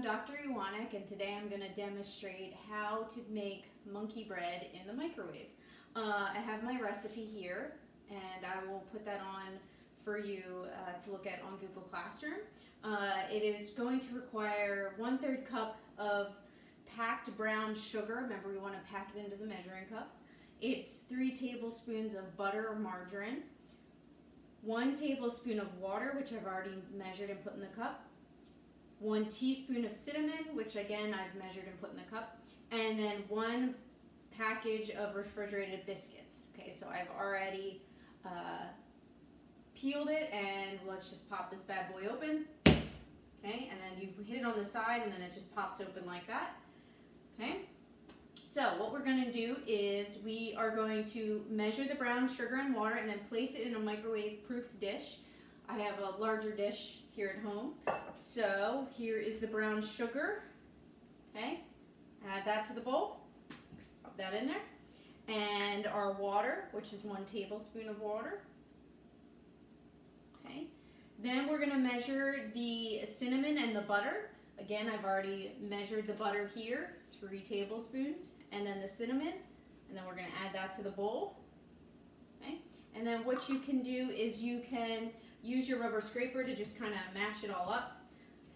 Dr. Iwanek, and today I'm going to demonstrate how to make monkey bread in the microwave. I have my recipe here, and I will put that on for you to look at on Google Classroom. It is going to require 1/3 cup of packed brown sugar. Remember, we want to pack it into the measuring cup. It's 3 tablespoons of butter or margarine, 1 tablespoon of water, which I've already measured and put in the cup, 1 teaspoon of cinnamon, which again I've measured and put in the cup, and then 1 package of refrigerated biscuits. Okay, so I've already peeled it, and let's just pop this bad boy open. Okay, and then you hit it on the side, and then it just pops open like that. Okay, so what we're going to do is we are going to measure the brown sugar and water, and then place it in a microwave-proof dish. I have a larger dish here at home. So here is the brown sugar. Okay, add that to the bowl. Pop that in there. And our water, which is 1 tablespoon of water. Okay, then we're going to measure the cinnamon and the butter. Again, I've already measured the butter here, 3 tablespoons, and then the cinnamon, and then we're going to add that to the bowl. Okay, and then what you can do is you can use your rubber scraper to just kind of mash it all up.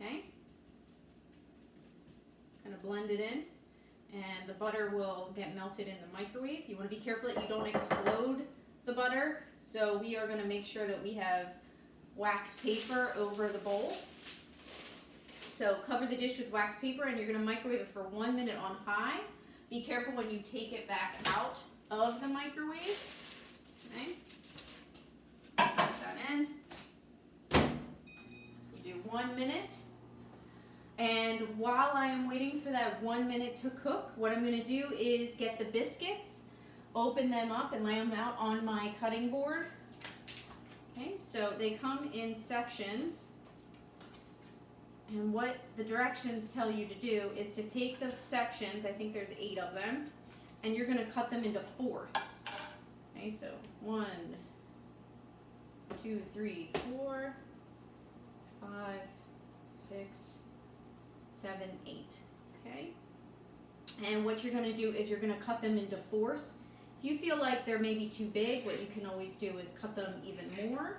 Okay, kind of blend it in, and the butter will get melted in the microwave. You want to be careful that you don't explode the butter, so we are going to make sure that we have wax paper over the bowl. So cover the dish with wax paper, and you're going to microwave it for 1 minute on high. Be careful when you take it back out of the microwave. Okay, put that in. You do 1 minute. And while I am waiting for that 1 minute to cook, what I'm going to do is get the biscuits, open them up, and lay them out on my cutting board. Okay, so they come in sections. And what the directions tell you to do is to take the sections, I think there's 8 of them, and you're going to cut them into fourths. Okay, so 1, 2, 3, 4, 5, 6, 7, 8. Okay? And what you're going to do is you're going to cut them into fourths. If you feel like they're maybe too big, what you can always do is cut them even more.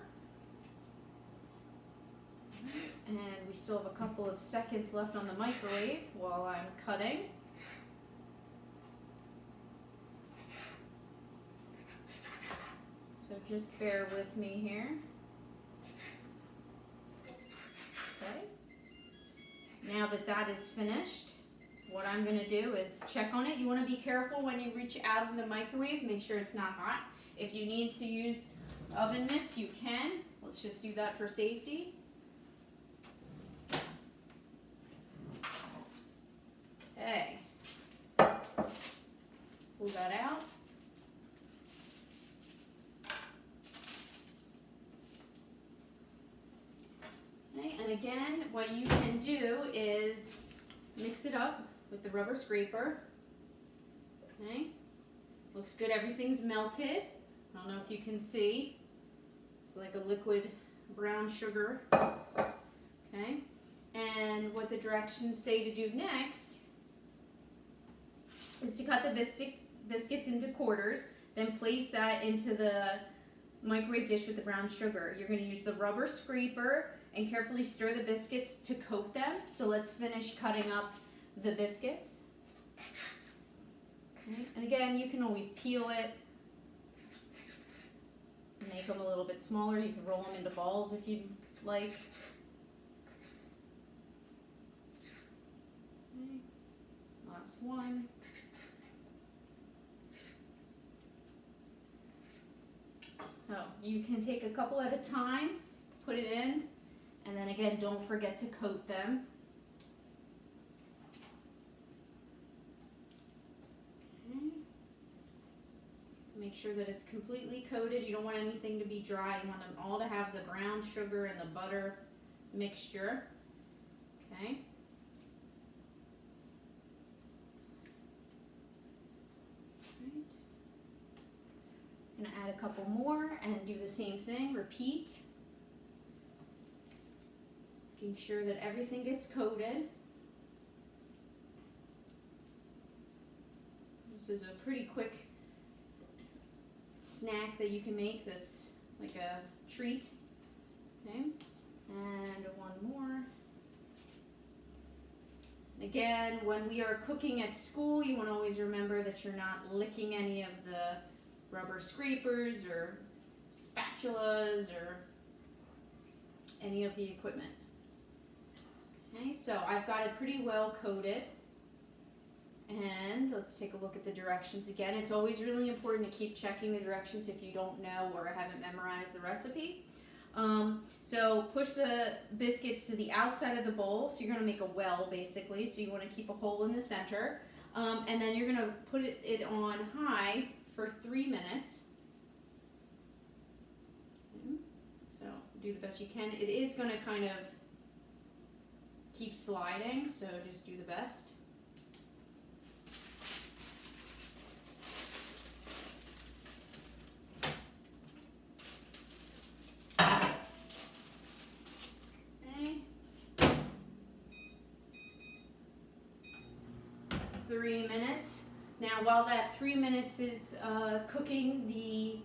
And we still have a couple of seconds left on the microwave while I'm cutting. So just bear with me here. Okay. Now that that is finished, what I'm going to do is check on it. You want to be careful when you reach out of the microwave. Make sure it's not hot. If you need to use oven mitts, you can. Let's just do that for safety. Okay, pull that out. Okay, and again, what you can do is mix it up with the rubber scraper. Okay, looks good, everything's melted. I don't know if you can see. It's like a liquid brown sugar. Okay, and what the directions say to do next is to cut the biscuits into quarters, then place that into the microwave dish with the brown sugar. You're going to use the rubber scraper and carefully stir the biscuits to coat them. So let's finish cutting up the biscuits. Okay. And again, you can always peel it, make them a little bit smaller. You can roll them into balls if you'd like. Okay. Last one. Oh, you can take a couple at a time, put it in, and then again, don't forget to coat them. Okay. Make sure that it's completely coated. You don't want anything to be dry. You want them all to have the brown sugar and the butter mixture. Okay. Gonna add a couple more and do the same thing, repeat. Making sure that everything gets coated. This is a pretty quick snack that you can make that's like a treat. Okay, and one more. Again, when we are cooking at school, you want to always remember that you're not licking any of the rubber scrapers or spatulas or any of the equipment. Okay, so I've got it pretty well coated. And let's take a look at the directions again. It's always really important to keep checking the directions if you don't know or haven't memorized the recipe. So push the biscuits to the outside of the bowl. So you're going to make a well basically. So you want to keep a hole in the center. And then you're going to put it on high for 3 minutes. So do the best you can. It is going to kind of keep sliding, so just do the best. Okay. 3 minutes. Now while that 3 minutes is cooking the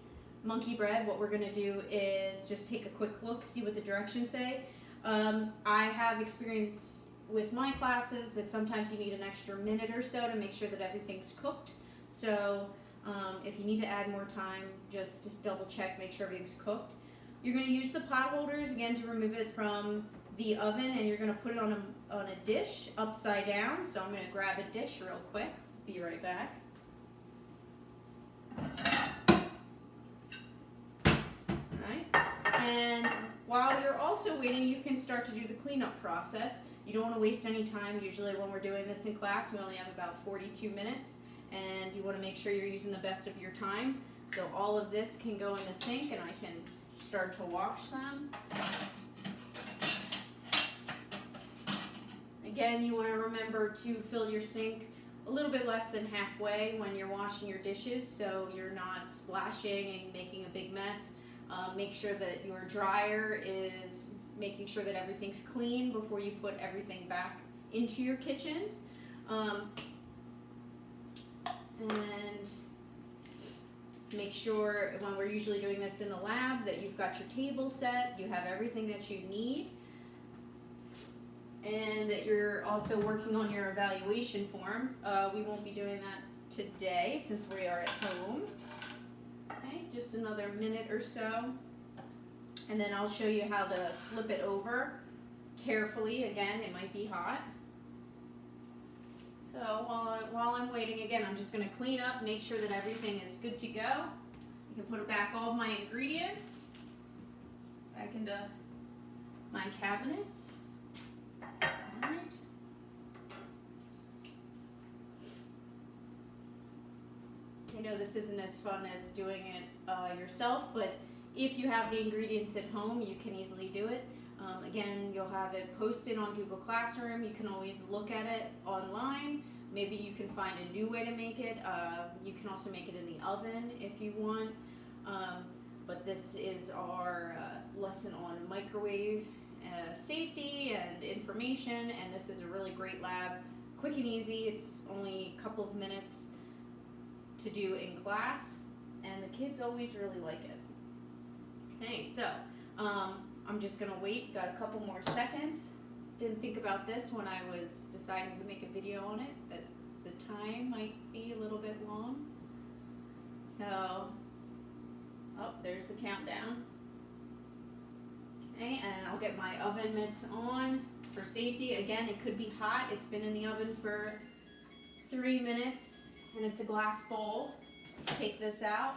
monkey bread, what we're going to do is just take a quick look, see what the directions say. I have experience with my classes that sometimes you need an extra minute or so to make sure that everything's cooked. So if you need to add more time, just double check, make sure everything's cooked. You're going to use the pot holders again to remove it from the oven, and you're going to put it on a dish upside down. So I'm going to grab a dish real quick. Be right back. And while you're also waiting, you can start to do the cleanup process. You don't want to waste any time. Usually when we're doing this in class, we only have about 42 minutes, and you want to make sure you're using the best of your time. So all of this can go in the sink, and I can start to wash them. Again, you want to remember to fill your sink a little bit less than halfway when you're washing your dishes, so you're not splashing and making a big mess. Make sure that your dryer is making sure that everything's clean before you put everything back into your kitchens. And make sure when we're usually doing this in the lab that you've got your table set, you have everything that you need, and that you're also working on your evaluation form. We won't be doing that today since we are at home. Okay, just another minute or so. And then I'll show you how to flip it over carefully. Again, it might be hot. So while I'm waiting, again, I'm just going to clean up, make sure that everything is good to go. You can put back all of my ingredients back into my cabinets. All right. I know this isn't as fun as doing it yourself, but if you have the ingredients at home, you can easily do it. Again, you'll have it posted on Google Classroom. You can always look at it online. Maybe you can find a new way to make it. You can also make it in the oven if you want. But this is our lesson on microwave safety and information, and this is a really great lab. Quick and easy. It's only a couple of minutes to do in class, and the kids always really like it. Okay, so I'm just gonna wait, got a couple more seconds. Didn't think about this when I was deciding to make a video on it, that the time might be a little bit long. So, oh, there's the countdown. Okay, and I'll get my oven mitts on for safety. Again, it could be hot. It's been in the oven for 3 minutes, and it's a glass bowl. Let's take this out.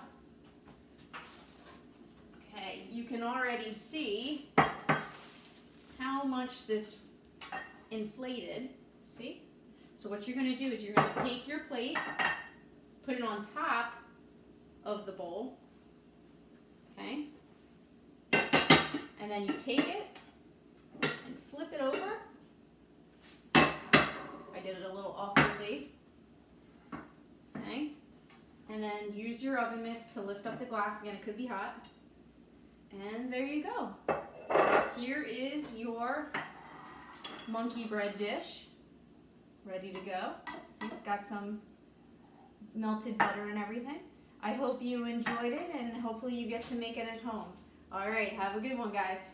Okay, you can already see how much this inflated. See? So what you're going to do is you're going to take your plate, put it on top of the bowl, okay? And then you take it and flip it over. I did it a little awkwardly. Okay? And then use your oven mitts to lift up the glass. Again, it could be hot. And there you go. Here is your monkey bread dish, ready to go. See, it's got some melted butter and everything. I hope you enjoyed it, and hopefully you get to make it at home. All right, have a good one, guys.